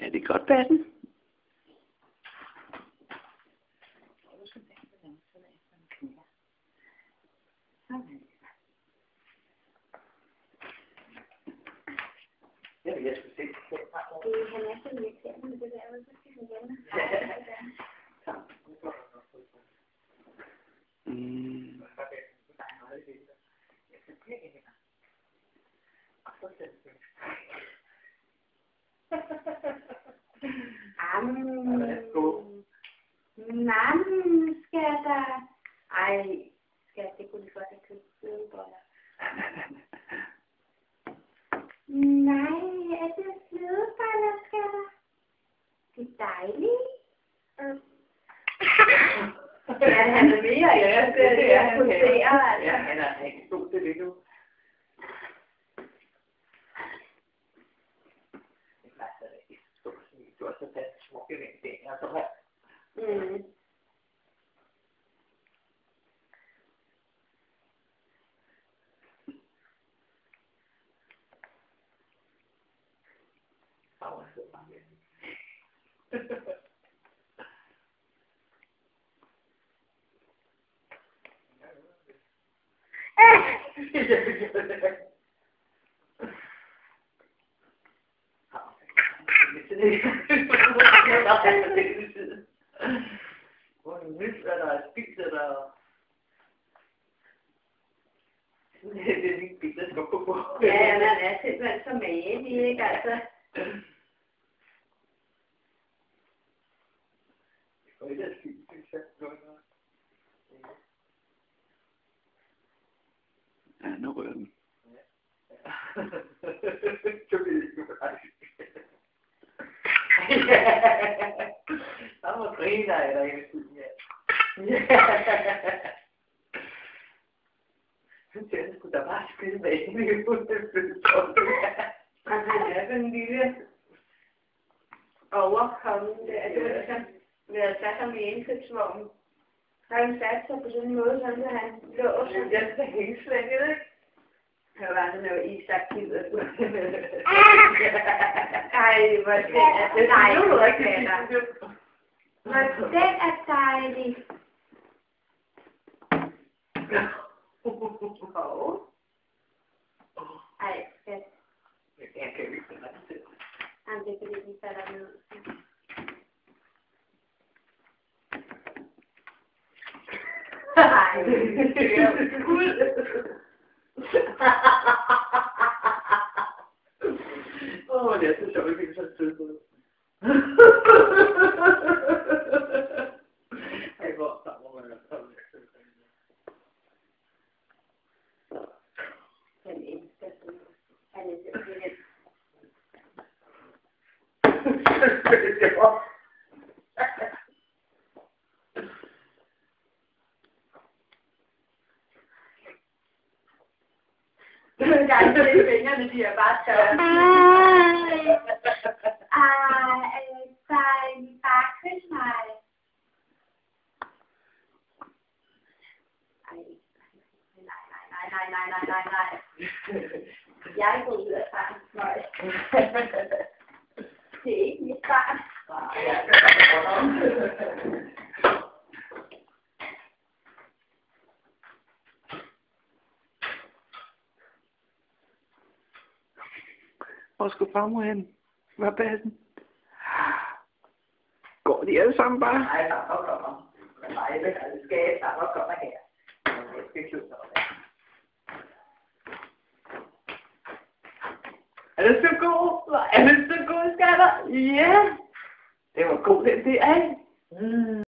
Er det godt, bassen? Ja, jeg skulle se det. Han er så irriterende med det der, så skal han gerne. Mamma, skal der... Ej, skat, det kunne de godt have købt flødeboller. Nej, er det flødeboller, skatter? Det er dejligt. Ja, han er mere, det er han. Ja, han er rigtig god til det nu. Det er faktisk rigtig stort, som du også har taget smukke mængder, og så her. Hvor er nyt, hvad der er spist, eller... Det er min bil, der skal gå på. Ja, man er simpelthen så magelig, ikke altså? Og det er fint, synes jeg. Ja, nu rører den. Det ved jeg ikke, hvad der må grine af dig i tiden, ja. Jeg skulle da bare spille med hende i hovedet. Han er den lille overkommende. Det var ligesom, vi havde sat ham i indkøbsvognen. Så han satte sig på sådan en måde, sådan at han lå sådan. Jeg skal hænge slænget, ikke? Det var sådan noget Isak-kider. Ej, hvor den er dejlig. Hvor den er dejlig. Ej, skat. Jeg kan jo ikke finde det selv. Jamen, det er fordi, de falder ned. Ej, det er jo guld. Det er så sjovt, at vi kan så søde på det. Ej, hvor sammen man er kommet. Han elsker sådan. Han er simpelthen. Der er ikke fingrene, de er bare tørre. Bare kys mig. Nej. Jeg går ud af fangen, smøg. Det er ikke mit barn. Hvor skulle farmor hen? Hvad er bassen? Går de alle sammen bare? Nej, der kommer. Nej, det skal jeg. Der kommer her. Jeg skal købe noget. Er det så god? Er det så god, skatter? Ja! Det var god, den der, ikke?